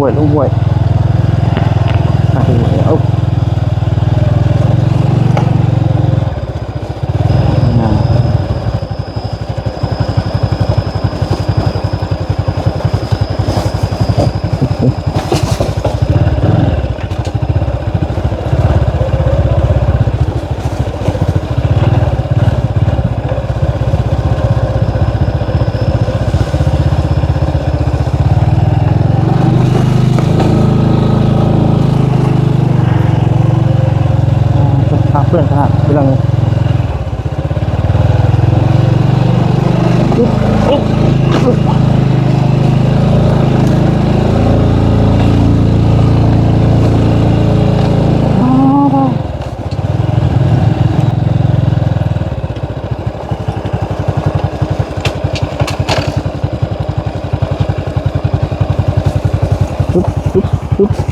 วยลูกบวยเอาเพื่อนขนาดเรื่อง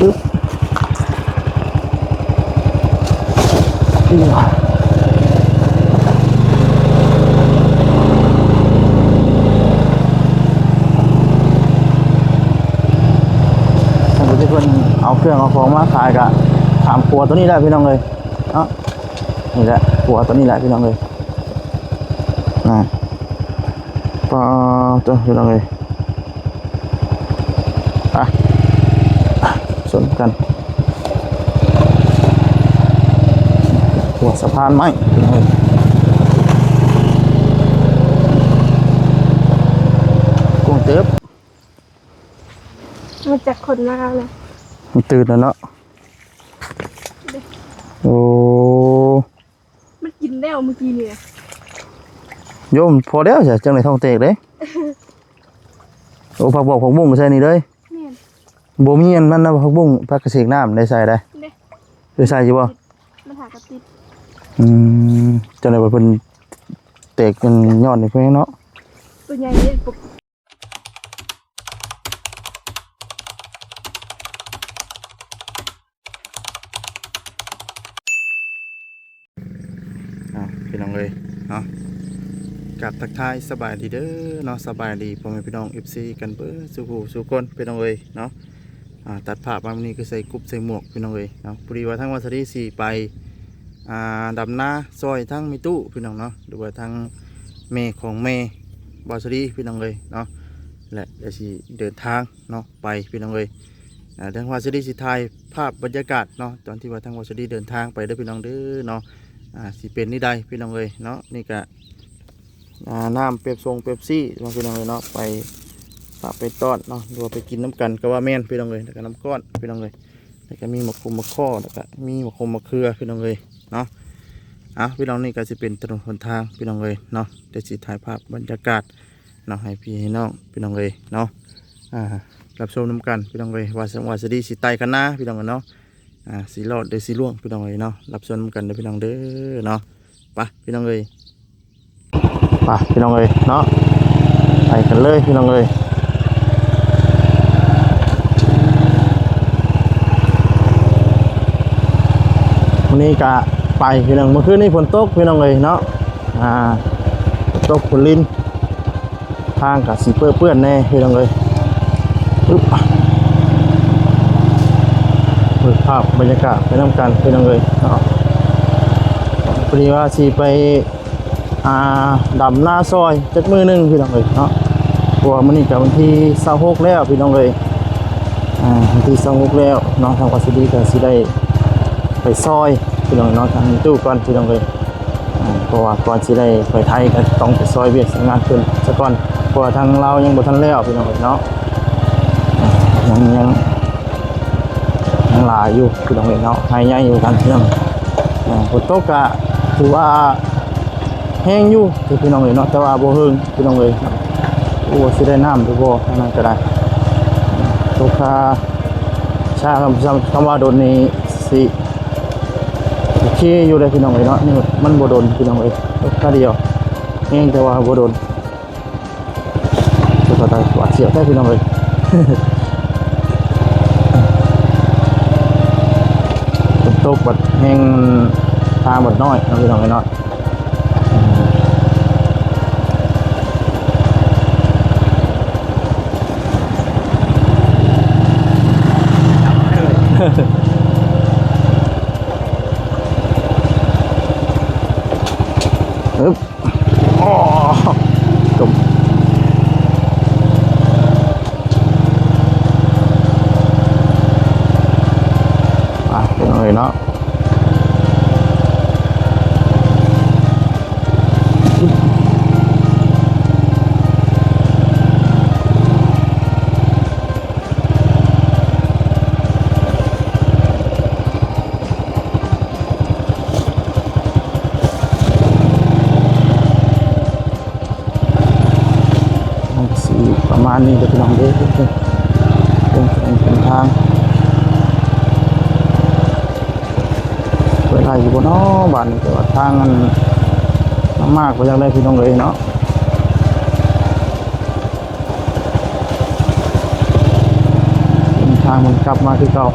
ปึ๊บที่เพิ่นเอาเครื่องเอาของมาขายกะถามปัวตัวนี้แหละพี่น้องเลยเนาะนี่แหละปัวตัวนี้แหละพี่น้องเลยปอตัวพี่น้องเลยชนกันหัวสะพานไม้พี่น้องเลยกุ้งเต๊บมาจากคนมาเลยมันตื่นแล้วเนาะโอ้มันกินแล้วเมื่อกี้เนี่ยโยมพอแล้วจ้ะจังไหนท้องเตกเลยโอ้ผักบอกผักบุ้งใส่นี่เลยบ่มีอันนั้นนะผักบุ้งผักกระเสกน้ำได้ใส่ได้ได้ใส่อยู่บ่มันหากระติดจังไหนว่าเพิ่นเตกกันยอดนี่เพิ่นเนาะตัวใหญ่เลยปุ๊บพี่น้องเลยเนาะกับทักทายสบายดีเด้อเนาะสบายดีพ่อแม่พี่น้อง FC กันเบ้อสู่หูสู่คนพี่น้องเลยเนาะตัดภาพมาวันนี้ก็ใส่กุ๊บใส่หมวกพี่น้องเลยเนาะพอดีว่าทั้งวันที่สี่ไปดำนาซอยทั้งมีตู้พี่น้องเนาะหรือว่าทั้งเมย์ของเมย์บอสดีพี่น้องเลยเนาะและเดี๋ยวสิเดินทางเนาะไปพี่น้องเลยทั้งวันที่สิถ่ายภาพบรรยากาศเนาะตอนที่ว่าทั้งวันที่เดินทางไปเด้อพี่น้องเด้อเนาะสิเป็นนี่ได้พี่น้องเลยเนาะนี่กะน้ำเป๊ปซงเป๊ปซี่มาพี่น้องเลยเนาะไปฝากไปต้อนเนาะดูไปกินน้ำกันก็ว่าแม่นพี่น้องเลยแล้วก็น้ำก้อนพี่น้องเลยแล้วก็มีมะคุมมะข้อแล้วก็มีมะคุมมะเขือพี่น้องเลยเนาะพี่น้องนี่ก็จะเป็นถนนหนทางพี่น้องเลยเนาะเดี๋ยวสิถ่ายภาพบรรยากาศเนาะให้พี่ให้น้องพี่น้องเลยเนาะรับชมน้ำกันพี่น้องเลยว่าสดีสิไตกันนะพี่น้องเลยเนาะสีรอดเดี๋ยวสีล่วงพี่น้องเลยเนาะรับชมกันเดี๋ยวพี่น้องเด้อเนาะไปพี่น้องเลยไปพี่น้องเลยเนาะไปกันเลยพี่น้องเลยวันนี้กะไปพี่น้องเมื่อคืนนี้ฝนตกพี่น้องเลยเนาะฝนตกฝนลิ้นทางกับสีเปื้อนแน่พี่น้องเลยภาพบรรยากาศไปน้ำกันพี่น้องเลยเนาะพอดีว่าสีไปดำหน้าซอยจักมือหนึ่งพี่น้องเลยเนาะตัวมันนี่กับวันที่26แล้วพี่น้องเลยวันที่26แล้วเนาะทางวัดสุดีก็สิได้ไปซอยพี่น้องเนาะทางตู้ก่อนพี่น้องเลยเพราะว่าก่อนสิได้ไปไทยก็ต้องไปซอยเวียดงานขึ้นซะก่อนเพราะว่าทางเรายังบ่ทันแล้วพี่น้องเลยเนาะยังหลายอยู่พี่น้องเลยเนาะให้ใหญ่อยู่กันพี่น้องฝนตกก็ถือว่าแห้งอยู่พี่น้องเลยเนาะแต่ว่าโบเฮิงพี่น้องเลยโอ้สิได้น้ำดูโบนั่นก็ได้ตกชาคำว่าโดนนี้สิโอเคอยู่เลยพี่น้องเลยเนาะนี่มันโบโดนพี่น้องเลยแค่เดียวแห้งแต่ว่าโบโดนตัวตาหวาดเสียวแค่พี่น้องเลยฝนตกบัดแห้งทางบัดน้อยพี่น้องเลยเนาะ เนาะสีประมาณนี้จะเป็นลองเด้เป็นทางเปิดไล่อยู่บนน้อบ้านแต่ว่าทางมันมากกว่าอย่างไรพี่น้องเลยเนาะเป็นทางมันกลับมาที่เก่า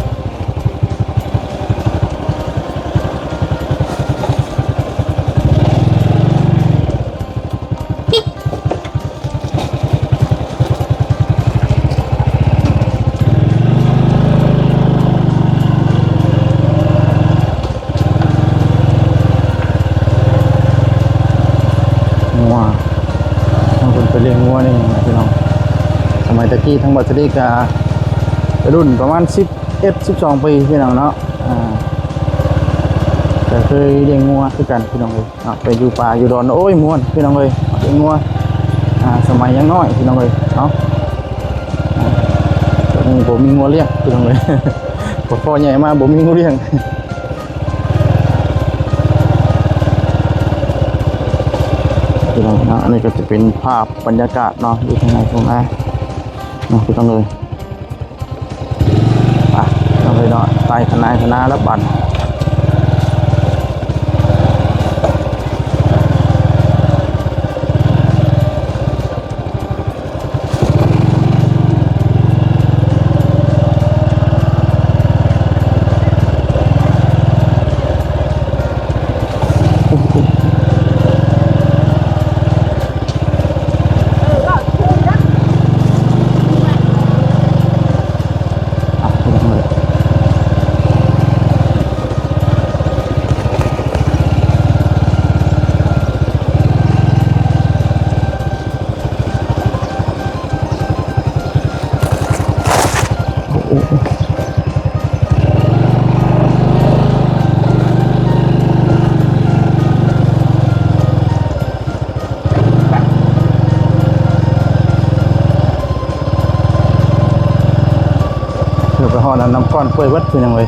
ไปเลี้ยงงัวนี่นะพี่น้องสมัยตะกี้ทั้งบัตรดีการุ่นประมาณ11-12 ปีพี่น้องเนาะแต่เคยเลี้ยงงัวคือกันพี่น้องเลยไปอยู่ป่าอยู่ดอนโอ้ยม่วนพี่น้องเลยเลี้ยงงัวสมัยยังน้อยพี่น้องเลยเนาะตอนนี้ผมมีงัวเลี้ยงพี่น้องเลยพอใหญ่มาผมมีงัวเลี้ยงอันนี้ก็จะเป็นภาพบรรยากาศเนาะอยู่ข้างในตรงนั้นเนาะพี่ต้องเลยต้องเลยเนาะใต้คณะแล้วบันไปห่อน้ำก้อนเปื่อยวัดพี่น้องเลย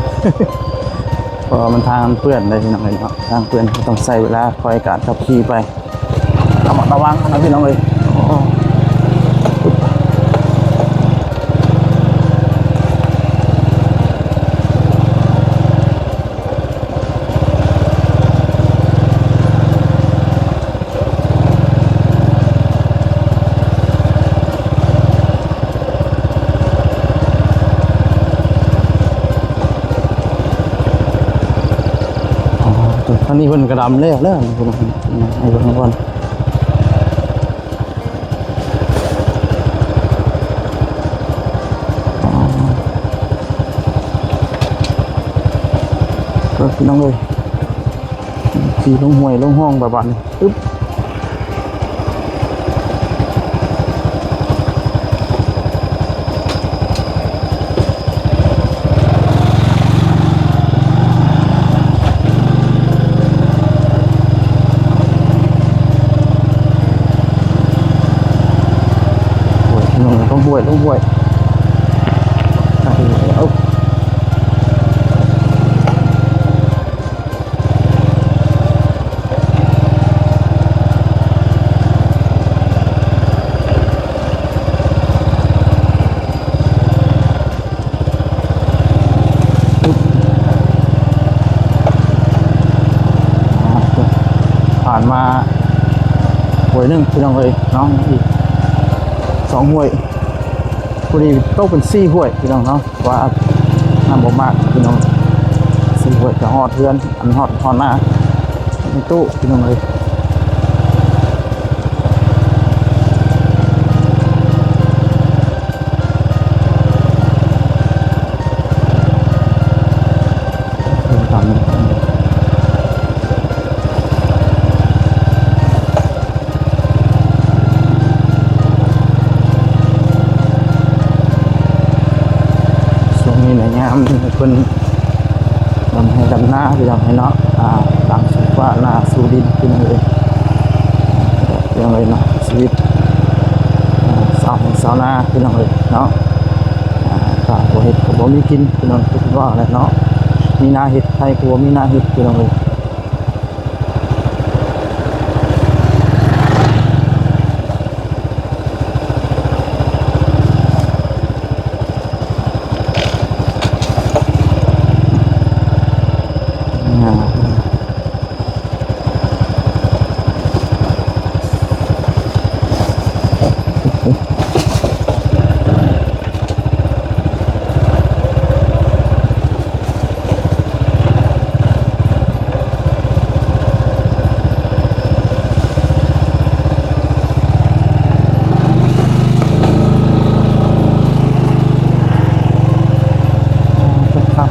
เพราะมันทางเปื่อนเลยพี่น้องเลยเนาะทางเปื่อนต้องใส่เวลาคอยการขับขี่ไประวังนะพี่น้องเลยอันนี้เพิ่นกระดำแล้วคุณให้เบิ่งก่อนก็พี่น้องเลยขี่ลงห้วยลงห้องแบบนี้อึ๊บต้องบวยเอาผ่านมาหวยหนึ่งพี่น้องเลยน้องอีก2 หวยพอดีต้องเป็น4 ห้วยพี่น้องเนาะว่าน้ำบ่มากพี่น้อง4 ห้วยจะหอดเพื่อนอันหอดหน้าในตู้พี่น้องเลยเพิ่นทำให้ หน้าพี่น้องให้เนาะต่างสุดว่าหน้าสู่ดินพี่น้องเลยพี่น้องเลยเนาะชีวิตสาวนาพี่น้องเลยเนาะก็บ่เฮ็ดก็บ่มีกินพี่น้องคือว่าแหละเนาะมีนาเฮ็ดไทยก็บ่มีนาเฮ็ดพี่น้องเลย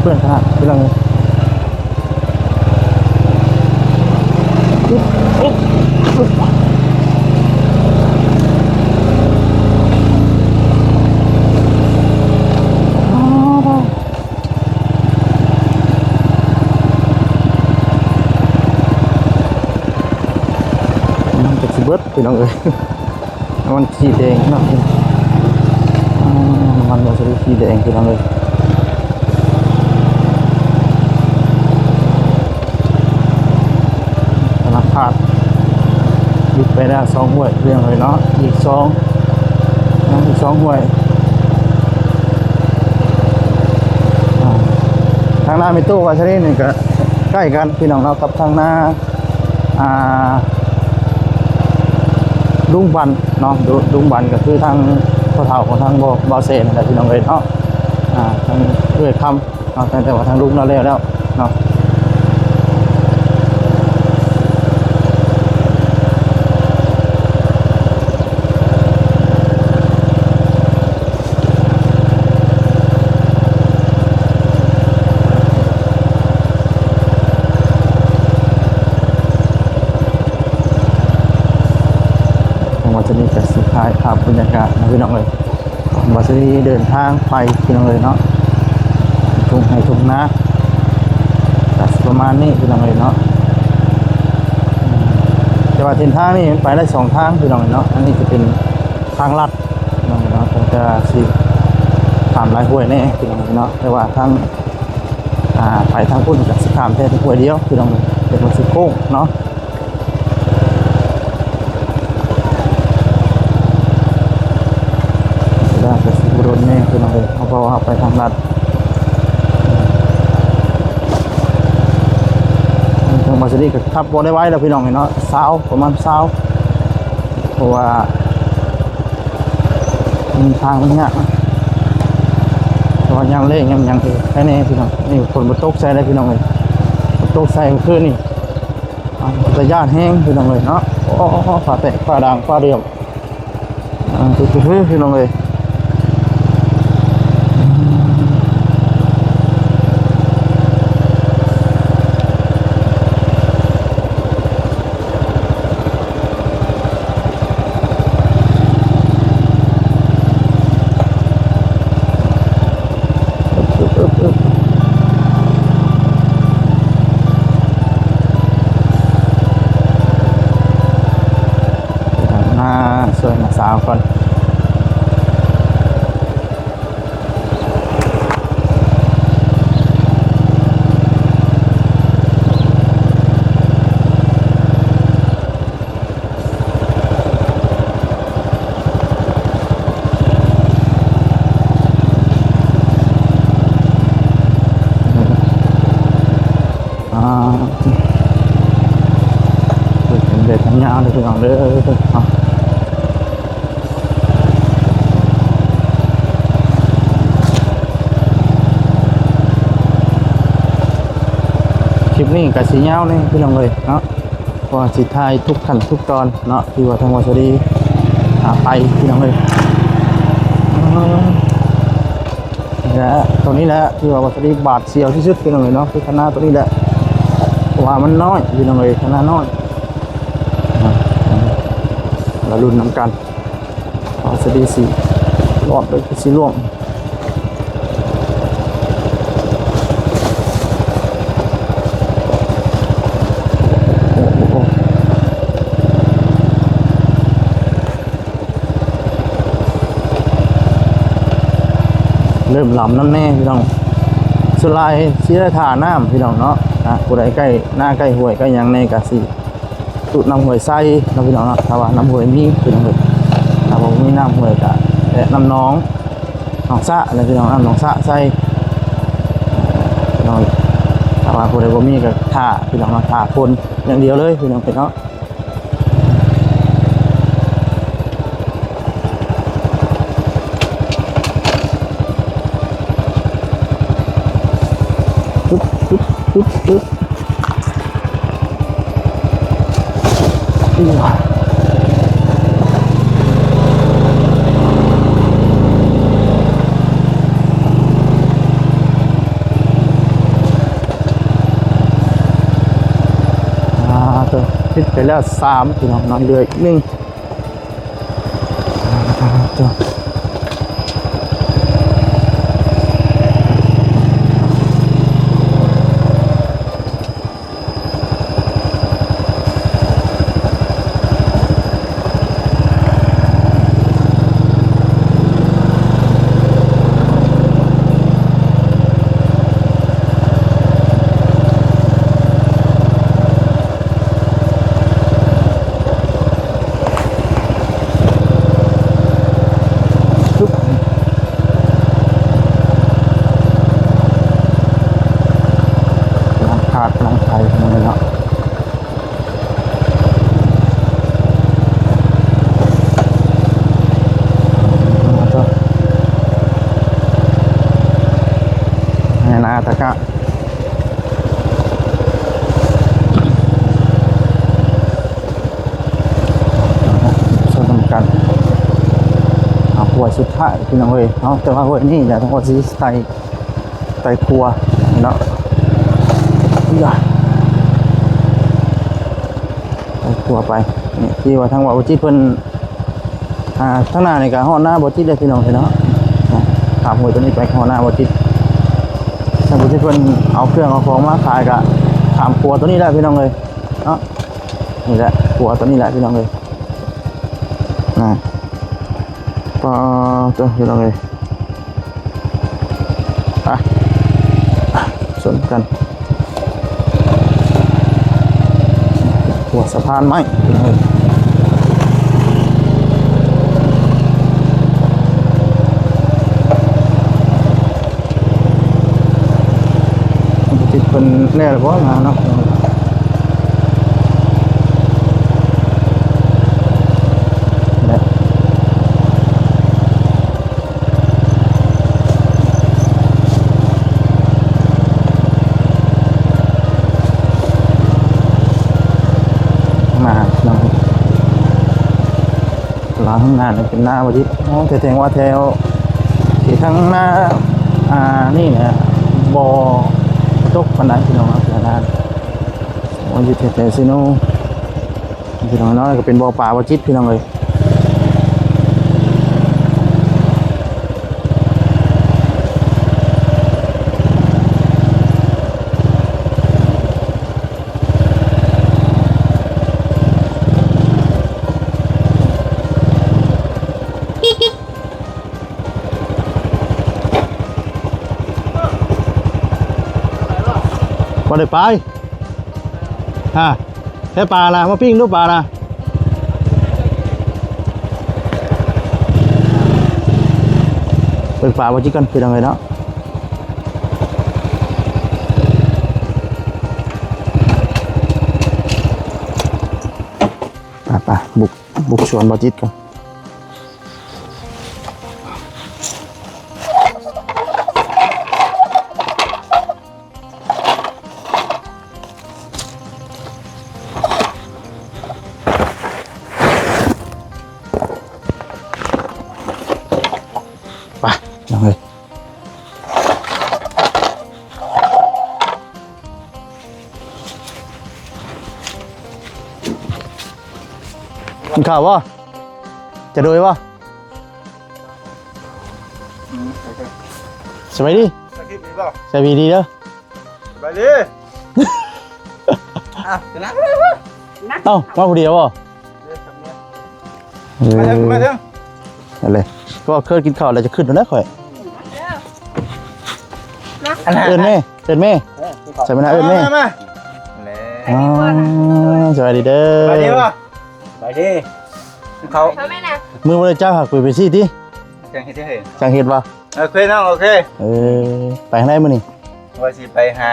เพื่อนขนาดพี่น้องเลยมันจะสิเบิดพี่น้องเลยมันสีแดงเนาะมันจะสีแดงพี่น้องเลยขาดยุบไปได้2ห้วยเรื่องเลยเนาะอีก2ห้วยทางหน้ามีตู้วาชรีนี่ก็ใกล้กันพี่น้องเรากับทางหน้าลุงบันเนาะลุงบันก็คือทางพ่อเฒ่าของทางบ่อเซนแต่พี่น้องเลยเนาะทางเอื้อยคำเนาะแต่ว่าทางลุงเราแล้วเนาะจะมีแต่สุดท้ายภาพบรรยากาศนะพี่น้องเลยวัสดีเดินทางไปพี่น้องเลยเนาะทุ่งไห่ทุ่งนาประมาณนี้พี่น้องเลยเนาะแต่ว่าเส้นทางนี่ไปได้2ทางพี่น้องเลยเนาะอันนี้จะเป็นทางลัดพี่น้องเลยเนาะจะสิผ่านหลายห้วยแน่พี่น้องเลยเนาะแต่ว่าทางไปทางพุ่นจากสิขามแค่ห้วยเดียวพี่น้องเลยเป็นวันสิโค้งเนาะจะสิบรนเนี่ยคือเราเลยเพราะว่าไปทางลัดทางมาสดีกับขับบอได้ไว้แล้วพี่น้องเนาะประมาณเพราะว่ามีทางมันยากเพราะว่ายังเล่ยังแค่นี้พี่น้องนี่ฝนมาตกใส่ได้พี่น้องเลยตกใส่คืนนี่จะย่านแห้งพี่น้องเลยเนาะฝาแตกฝาด่างฝาเรียวพี่น้องเลยส่วนสาวคนเป็นเด็กทั้งยาวเลยพี่น้องเด้อคลิปนี้กับสีเงาเนี่ยพี่น้องเลยเนาะพอสิทายทุกขั้นทุกตอนเนาะที่ว่าทางวัสดีไปพี่น้องเลยและตรงนี้แหละที่ว่าวัสดีบาดเสียวที่สุดพี่น้องเลยเนาะคือคณะตัวนี้แหละว่ามันน้อยพี่น้องเลยคณะน้อยเราลุ้นน้ำกันวัสดีสีรอบเลยสีร่วง เริ่มลำน้ำแน่พี่น้องสุดลายชี้ได้ทาน้ำพี่น้องเนาะผู้ใดใกล้หน้าใกล้ห้วยใกล้ยังในกะสิตุน้ำห้วยไส้นะพี่น้องเนาะถ้าว่าน้ำห้วยมีพี่น้องเลยถ้าว่ามีน้ำห้วยกะแต่น้ำน้องสะอะไรพี่น้องน้ำหนองสะไส้พี่น้องถ้าว่าผู้ใดบ่มีก็ท่าพี่น้องเนาะท่าคนอย่างเดียวเลยพี่น้องเนาะปึ๊บตัวคิดไปแล้ว3พี่น้องนอนเรืออีก1ตัวตะกะชนกันเอาหัวสุดท้ายพี่น้องเว้ยเอาแต่ว่าหัวนี่อย่าต้องว่าซีไตครัวเนาะอย่าไตครัวไปนี่ที่ว่าทางว่าบ่จิตเพิ่นทางหน้านี่ก็ฮ้อนหน้าบ่จิตเลยพี่น้องเนาะถามหัวตัวนี้ไปฮ้อนหน้าบ่จิตถ้าผู้ที่เพิ่นเอาเครื่องเอาของมาขายก็ถามครัวตัวนี้ได้พี่น้องเลยเนาะนี่แหละครัวตัวนี้แหละพี่น้องเลยก็ตัวพี่น้องเลยสนกันครัวสะพานไม้พี่น้องเลยเป็นแน่หรือเปล่าเนาะมาเนาะร้านข้างหน้าเนี่ยเป็นหน้าวันที่แถวว่าแถวที่ทั้งหน้านี่เนี่ยบ่ตกปันไดพี่น้องครับด้านวันที่แถวซิโนพี่น้องน้อยก็เป็นบ่อปลาบ่จิตพี่น้องเลยบ่ได้ไปแค่ปลาละมาปิ้งดูปลาละเปิดปลาบ่จิกันเป็นยังไงเนาะไปบุกชวนบ่จิตกันไปยังไงกินข้าววะจะโดยวะสบายดีสบายดีเด้อสบายดีเอ้ามาผู้เดียววะมาเถอะอะไรก็เคยกินข้าวแล้วจะขึ้นแล้วนะข่อย เอิ้นแม่ใส่ไปนะเอิ้นแม่ มา อ๋อสวัสดีเด้อ ไปดิวะไปดิเขา เขาแม่น่ะ มือบ่ได้เจ้าหักไปซี่ติ จังเฮ็ดเห็น จังเฮ็ดบ่ โอเคน้องโอเค ไปทางไหนมื้อนี้ ว่าสิไปหา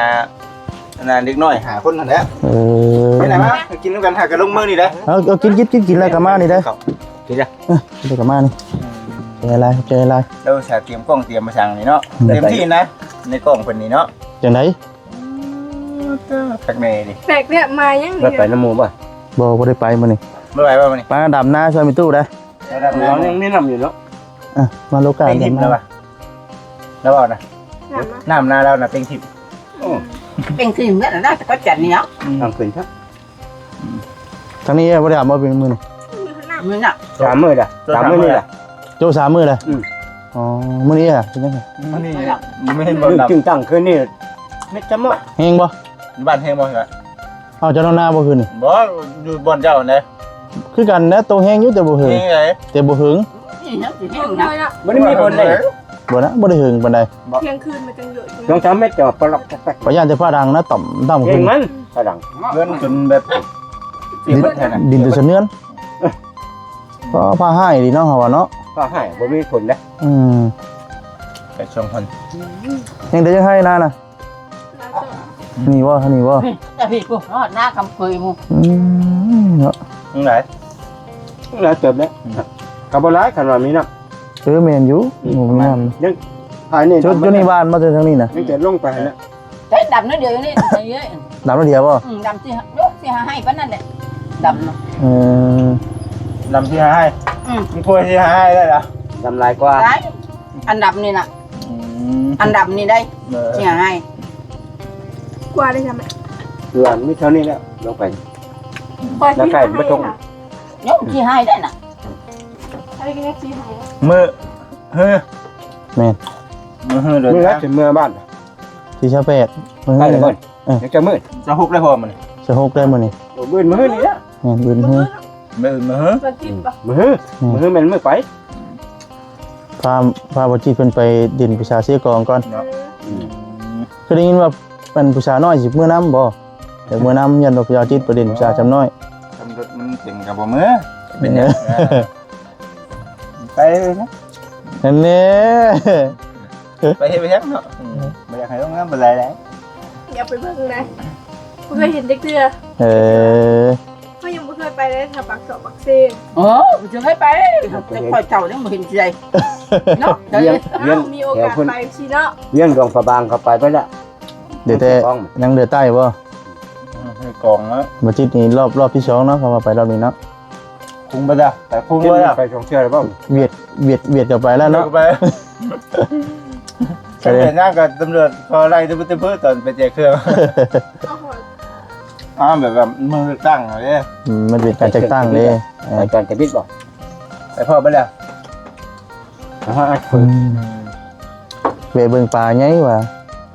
อันนั้นเด็กน้อยหาคนนั่นแหละ ไปไหนมากินกันหากันลงมือนี่ได้ เอากินแล้วก็มานี่เด้อ กินจ้ะ กินแล้วก็มานี่เจออะไร เราสาเตรียมกล้องเตรียมมาสั่งนี่เนาะเต็มที่นะในกล้องเพิ่นนี่เนาะ จังได๋ พักแม่ดิ แปลกเนี่ยมายัง บ่ไปน้ำหมูป่ะ บ่ได้ไปมื้อนี้ บ่ไปป่ะมื้อนี้ มาดำนาช่วยมีตู้ได้ เรายังมีน้ำอยู่เนาะ มาโลกา เป็นทิพย์แล้วป่ะแล้วบ่นะ หนามมา น้ำนาเราน่ะเป็นทิพย์ เป็นคือเมื่อนั้นจะก็จัดนี่เนาะ ทำเป็นครับ ทางนี้บ่ได้อาบบ่เป็นมื้อนี้ หนาม มือน่ะ 3 มื้อล่ะ3 มื้อนี่ล่ะ โจ3มื้อเลยอ๋อมื้อนี้อ่ะเป็นจังได๋ มื้อนี้ไม่เห็นบ่จึงตั้งคืนนี้เม็ดจำบ่ แฮงบ่ บ้านแฮงบ่ล่ะ เอาเจ้านอนนาบ่คืนนี่ บ่อยู่บ่อนเจ้าไหน คือกันนะโตแฮงอยู่แต่บ่หึง นี่ไง แต่บ่หึง นี่นะสิ เที่ แห้ ยง ง เล นะ ยอ่ะ บ่ได้มีคนเลย บ่นะบ่ได้หึงปานใด เที่ยงคืนมันจังเยอะ 2 3 เม็ดจอดปลักแป๊ก ขอย่านแต่ฟ้าดังนะต่ำ เก่ ขึ้ ง น มันกระดังเงินจนแบบเสียเบิดแท้น่ะ ดินตัวเสนือนก็พาให้ดีเนาะเฮาว่าเนาะ ก็ให้บ่มีผลนะ อืม แต่ช่วงคน ยังได้ยังให้นาน่ะนี่บ่นี่บ่ แต่พี่กูรอดหน้าคำเคยมู เนาะ ตรงไหนเติบแล้วกับบ่ร้ายขนาดนี้นะ แม่นอยู่บ่มีน้ำ ยังภายใน จุดนี่บ้านมาจากทางนี้น่ะ ยังจะลงไปนะ ใช้ดำน้อยเดียวนี่เยอะ ดำแล้วเดียวบ่ ดำสิยกสิให้ปะนั่นแหละดำเนาะ เออ ลำที่ให้มันควรที่ให้ได้เหรอลำลายกว่า ได้อันดับนี่น่ะอันดับนี่ได้สิให้ กว่าได้ใช่ไหม เดือนมิเท่านี้แล้วลงไป แล้วไก่ไม่ตรง ยกสิให้ได้น่ะ อะไรกันเนี่ยสีหาย มือเฮ้ย แม่น มือเดินมือถึงมือบ้าน ที่ชาแปดมื้อ ไป นี้ เลยยังจะมืดจะฮุบได้พอมัน จะ6ได้มื้อนี้ มืดมือนี่ละ แม่นบืนเฮ้อ มือ มันจิ้มปะ มือมันมือไป พาบ่จิตเพิ่นไปดินประชาเสียกองก่อนคือได้ยินว่าเป็นผู้ชายน้อยสิมื้อน้ำบ่แต่มื้อน้ำยันว่าผู้ชายจิตประเด็นผู้ชายจำน้อย ทำรถมันเก่งกับบ่มือเป็นเนี่ยไปเลยนะ นั่นแน่ ไปให้ไปยักเนาะไม่อยากให้ต้องงานเป็นไรแล้ว อย่าไปเบิ่งนะไม่เคยเห็นเด็กเตือ เออ ก็ยังไม่เคยไปเลยถ้าปักเสาปักเซน โอ้จะให้ไปจะคอยเจ้าเนี่ยบ่เห็นใจเนาะเดี๋ยว มีโอกาสไปชีเนาะ เลี้ยงดองฝาบางเข้าไปละ เดี๋ยวแต่ยังเดือใต้บ่ กองแล้ว บ่จิตนี่รอบที่2เนาะเขามาไปรอบนี้เนาะ คุ้งไปจ้ะแต่คุ้งไปจ้ะไปชงเชื่อหรือเปล่า เวียดกลับไปแล้วเนาะ ไปใช่เลยนั่งกับตำรวจพอไล่ตำรวจตอนไปแจกเครื่อง เอาหัว แบบมือตั้งอะไรเนี่ย มันเป็นการจัดตั้งเด้ ไปการจะบิดบอกไปพ่อไปแล้วฮะ เวเบิ่งปลาใหญ่ว่ะ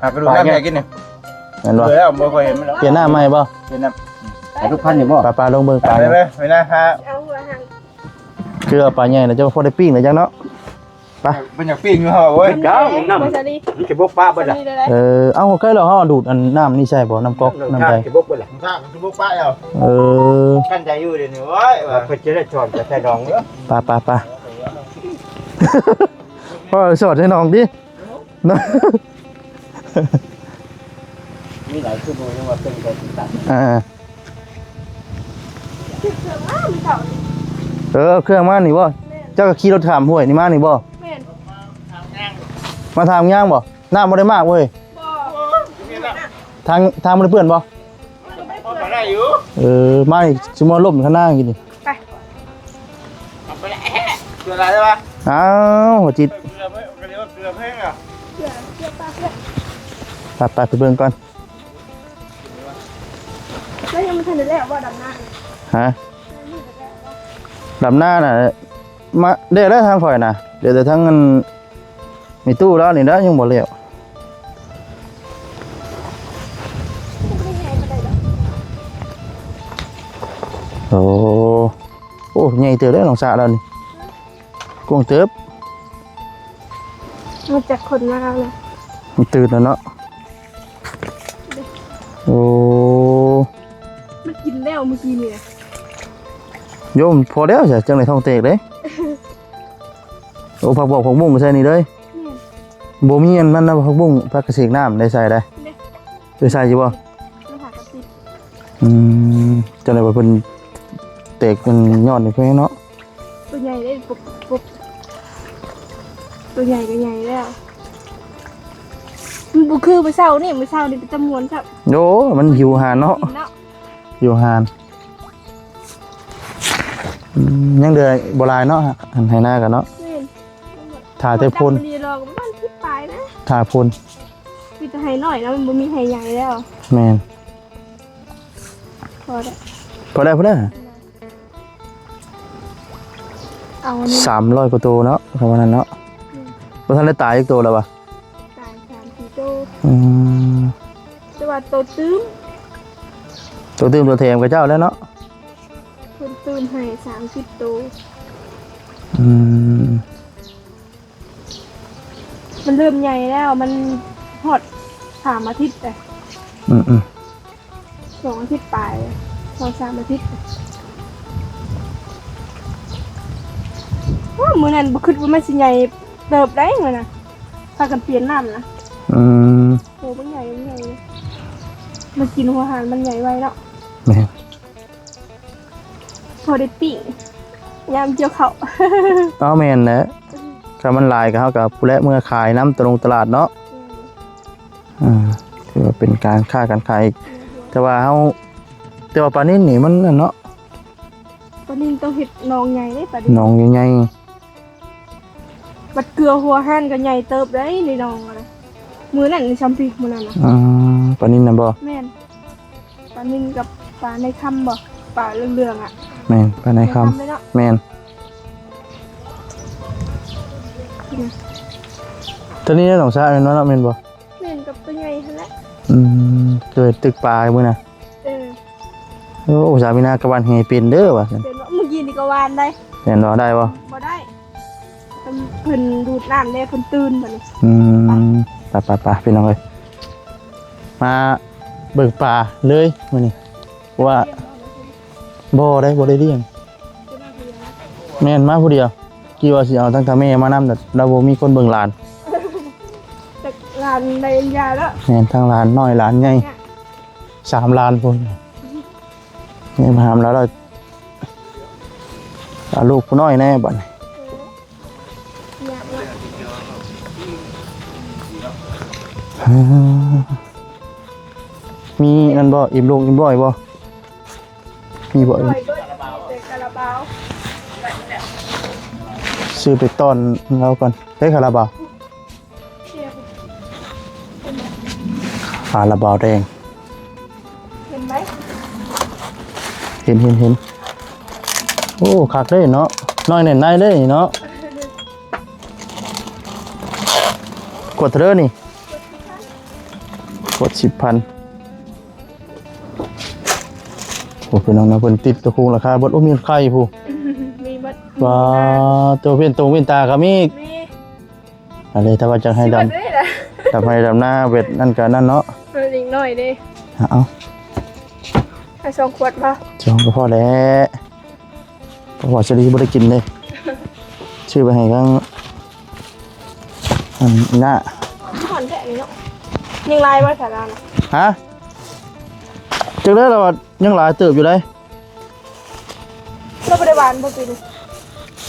หากระดูกน้ำใหญ่กินเนี่ย นั่นบ่ เลยแล้วไม่ค่อยเห็นมันแล้ว เปลี่ยนหน้าใหม่บ่ เป็นน้ำทุกพันอยู่บ่ ปลาลงเบิ่งปลา ไปไหมไปนะฮะ เอาหัวหัน คือเอาปลาใหญ่น่ะจะพอได้ปิ้งเลยจังเนาะ เป็นอย่างปิ้งอยู่เหรอเว้ย มาซาดี จะบกป้าไปละ นี่เลย เอาใกล้แล้วเฮาดูดอันน้ำนี่ใช่บ่น้ำก๊อกน้ำใจ จะบกไปละข้างจะบกป้าเอา เออ ขั้นใจอยู่เดี๋ยวนี้เว้ยเพื่อจะได้ชอนจะใส่ดองเนาะ ปลาพ่อสอดให้น้องดิเนาะ มีหลายชั่วโมงยังว่าเป็นการตัด เครื่องมานี่บ่เจ้าก็ขี่รถถามห้วยนี่มานี่บ่ แม่น มาทางย่างบ่น้ำบ่ได้มากเว้ย บ่ ทางบ่ได้เปื้อนบ่ ไปได้อยู่ มานี่สิมาล่มข้างหน้ากินนี่ เกลืออะไรใช่ปะ อ้าวหัวจิต เกลือไม่เรียกว่าเกลือแห้งอ่ะ เชื่อปลาเพื่อน ไปเบิ่งก่อน แล้วยังไม่ทันได้แล้วว่าดำน้ำ ฮะดำหน้าน่ะมาเดี๋ยวได้ทางข่อยน่ะเดี๋ยวแต่ทั้งมันมีตู้แล้วนี่นะยังบ่แล้วโอ้ใหญ่เติบได้หนองสระแล้วนี่กวางเติบ มาจากคนมาเลย มันตื่นแล้วเนาะ อ้ มันกินแล้วเมื่อกี้นี่ โยมพอแล้วจ้ะจังได๋ท้องเตกเด้โอ้ผักบอกผักบุ้งใส่นี่เลยบ่มีอันนั้นนะผักบุ้งผักกระเสกน้ำได้ใส่ได้ได้ใส่อยู่บ่ มันหากระติก จังได๋ว่าเพิ่นเตกมันยอดนี่เพิ่นเนาะ ตัวใหญ่ได้ปุ๊บตัวใหญ่ก็ใหญ่แล้วมันบุคือมื้อเช้านี่เป็นจำนวนครับ โอ้มันหิวหานเนาะ กินเนาะ หิวหานยังเดือบ่หลายเนาะหันให้หน้ากันเนาะ นี่ ถ่าแต่พ่น จับดีรอก็มันคิดปลายนะ ถ่าพ่น มีแต่ไห้หน่อยแล้วมันบ่มีไห้ใหญ่แล้ว แม่น พอแล้ว พอแล้ว เอาอันนี้ 300กว่าตัวเนาะประมาณนั้นเนาะบ่ทันได้ตายอีกตัวแล้วบ่ ตาย3-4ตัว อืม แต่ว่าตัวตื้ม ตัวตื่มตัวแถมกับเจ้าแล้วเนาะ เพิ่นตื้มให้30ตัว อืม มันเริ่มใหญ่แล้วมันฮอด3 อาทิตย์เลย อืม 2 อาทิตย์ปลาย2-3 อาทิตย์ว่ามื้อนั้นบ่คิดว่ามันสิใหญ่เติบได้มื้อน่ะพากันเปลี่ยนน้ำนะ อืม โหมันใหญ่เลยมันกินหัวหารมันใหญ่ไว้เนาะ แม่น พอได้ปิ้งยามเจียวเขา เอาแม่นแหละถ้ามันหลายก็เฮาก็ผู้และเมื่อขายน้ำตลาดเนาะถือว่าเป็นการค้าการขายแต่ว่าปลานิ่นนี่มันนั่นเนาะ ตอนนี้ต้องเห็ดนองใหญ่ได้ปะดิ หนองใหญ่ บัดเกลือหัวหันก็ใหญ่เติบได้ในนองอะไรมือนั่นในชัมพีมือนั่นนะ ๆปลานิ่นน่ะบ่ แม่นปลานิ่นกับปลาในคำบ่ปลาเหลืองๆอ่ะ แม่นปลาในคำ เลยเนาะ แม่นตัวนี้ต้องซะแม่นเนาะแม่นบ่ แม่นกับตัวใหญ่หั่นแหละ เกิดตึกปลามื้อน่ะ เออ โอ้สามีนากะวันแห่เป็นเด้อว่าซั่น เป็นว่าเมื่อกี้นี่ก็วานได้ แม่นบ่ได้บ่ บ่ได้เพิ่นดูดน้ำได้เพิ่นตื่นบัดนี้ ไปพี่น้องเอ้ยมาเบิกป่าเลยมื้อนี้ว่าบ่ได้เลี้ยงแม่นมาผู้เดียวกี่ว่าสิเอาทั้งตาแม่มานำแต่เราบ่มีคนเบิ่งหลาน แต่งานในยาแล้ว แม่นทั้งหลานน้อยหลานใหญ่3ล้านพุ่นแม่มาหามแล้วเราเอาลูกผู้น้อยแน่บัดนี้ อยากละ มีนั่นบ่อิ่มลงอิ่มบ่อยบ่มีบ่ ปล่อยเบิดแต่คาราบาว ซื้อไปต้อนเราก่อนได้คาราบาว เชียร์ คาราบาวแดง เห็นไหม เห็นโอ้คักเลยเนาะน้อยแน่นในเลยเนาะกดเท่านี่กด10,000โอ้พี่น้องนะเพิ่นติดตะคุงราคาบดโอ้มีไข่ผู้ มีบัด ว่าตัวเป็นตรงเป็นตาก็มี มี อะไรถ้าว่าจะให้ด สิบัได้ล่ะ ำทำให้ดำหน้าเวทนั่นก็นั่นเนาะ มันอีกหน่อยดิ เอา ให้2 ขวดป่ะ จองก็พอแล้วเพราะว่าชลีบ่ได้กินเลยชื่อไปให้ข้างหน้า ถอนแค่นี้เนาะยังลายว่าสารานะ ฮะจังได้แล้วว่ายังหลายเติบอยู่เลย เราไม่ได้หวานบ่ปีนี้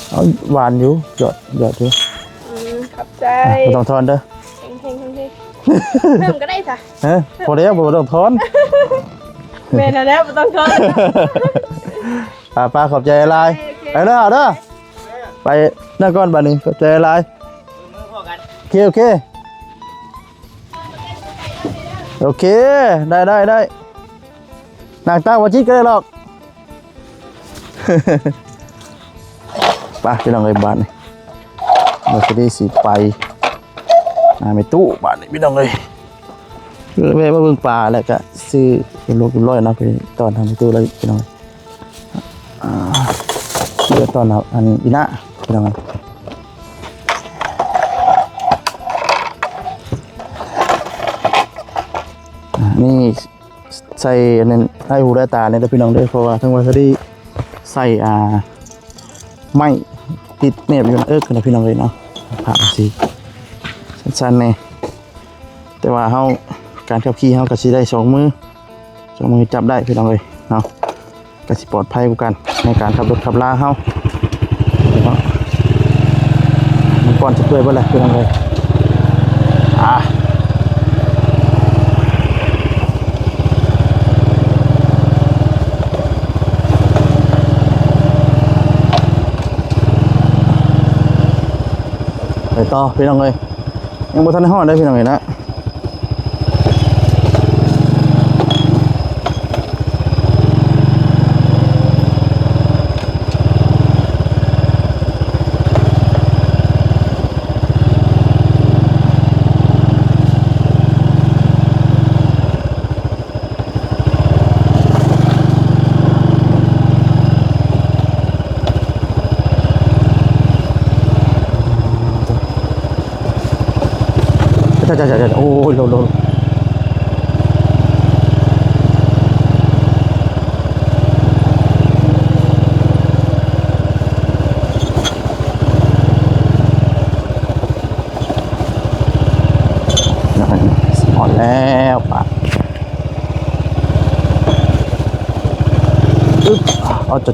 เอาหวานอยู่หยอดอยู่ ขอบใจ บ่ต้องทอนเด้อ เฮงเพิ่มก็ได้จ้ะ เฮ้ยพอแล้วบ่ต้องทอน เมนแล้วบ่ต้องทอน ป้าขอบใจหลายไปเด้อเอาเด้อไปนั่นก่อนบัดนี้ขอบใจหลายโอเคได้นางตั้งว่าจิตก็ได้หรอก ไปพี่น้องเอ้ยบ้านนี่เราจะได้สิไปไม่ตู้บ้านนี่พี่น้องเอ้ยแม่มาเบิ่งปลาแล้วก็ซื้อเป็นโลกินร้อยนะพี่ตอนทำตู้เลยพี่น้องเดี๋ยวตอนอันอีน่าพี่น้องนี่ ใส่อันนั้นให้หูได้ตาเนี่ยเด้อพี่น้องเด้อเพราะว่าทั้งวันก็ได้ใส่ไม้ติดแนบอยู่นะกันนะพี่น้องเลยเนาะผ่าสิสั้นๆเนี่ยแต่ว่าเฮาการขับขี่เฮาก็สิได้2 มือจับได้พี่น้องเลยเนาะก็สิปลอดภัยกว่ากันในการขับรถขับลาเฮาเนาะมันก่อนจะเปื่อยเบ่ล่ะพี่น้องเลยไปต่อพี่น้องเลยยังบ่ทันได้ฮอดได้พี่น้องเลยนะโอ้ยโลอ่อนแล้วป่ะอึ๊บจะ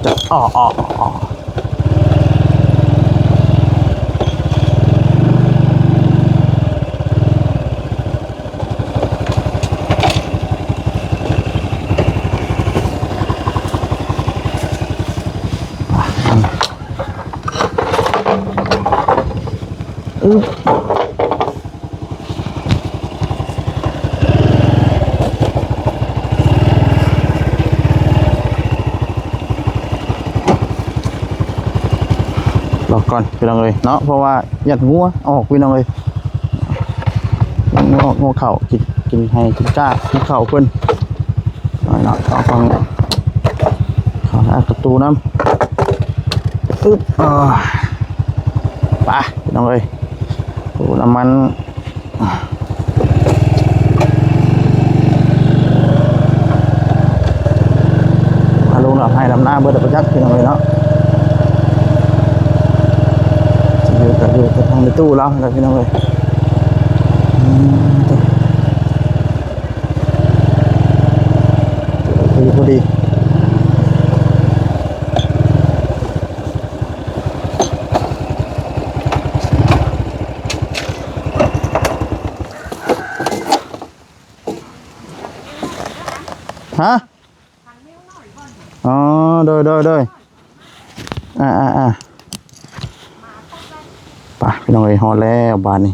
รอก่อนพี่น้องเลยเนาะเพราะว่าหยัดงัวออกพี่น้องเลยงัวเข่ากินให้กินก้ากินเข่าเพิ่นเนาะต่อฟังขอประตูน้ำอึ๊บไปพี่น้องเลยโอ้น้ำมันมาลงหลับให้ลำหน้าเบิดประจักษ์พี่น้องเลยเนาะอยู่กับทางในตู้แล้วนะพี่น้องเลยพอดีฮะอ๋อโดยป่ะพี่น้องเอ้ยฮอดแล้วบ้านนี้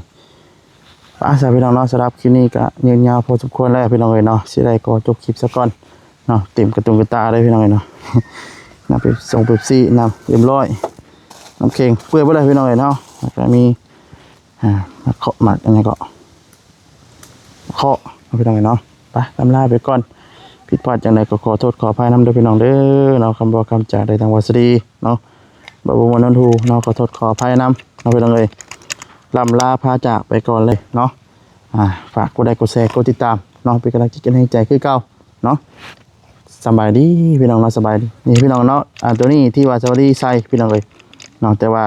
ป่ะสาวพี่น้องเนาะสำหรับคลิปนี้ก็ยืนยาวพอสมควรแล้วพี่น้องเอ้ยเนาะสิได้ก็จบคลิปซะก่อนเนาะเต็มกระตุ้งกระตาเลยพี่น้องเอ้ยเนาะน้ำไปส่งเป๊ปซี่น้ำเรียบร้อยน้ำเค็งเปื่อยไปเลยพี่น้องเอ้ยเนาะแล้วก็มีมาเคาะหมักอะไรก็เคาะพี่น้องเอ้ยเนาะไปลำลาไปก่อนผิดพลาดอย่างไรก็ขอโทษขออภัยนำด้วยพี่น้องเด้อเนาะคำบอกคำจากได้ทางวาสดีเนาะบวมนันทูเนาะขอโทษขออภัยนำเราไปลงเลยลำลาพาจากไปก่อนเลยเนาะฝากกดไลค์กดแชร์กดติดตามเนาะเป็นกำลังใจให้ใจคือเก่าเนาะสบายดีพี่น้องเนาะสบายดีนี่พี่น้องเนาะตัวนี้ที่ว่าสวัสดีใส่พี่น้องเลยเนาะแต่ว่า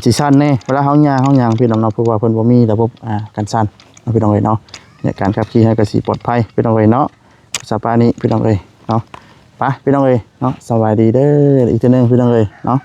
ซีซั่นเนี่ยเวลาห้องยางพี่น้องเนาะเพราะว่าเพิ่นบ่มีระบบกันสั่นพี่น้องเลยเนาะเนี่ยการขับขี่ให้กระสีปลอดภัยพี่น้องเลยเนาะสปานี้พี่น้องเลยเนาะไปพี่น้องเลยเนาะสบายดีเด้ออีกทีนึงพี่น้องเลยเนาะ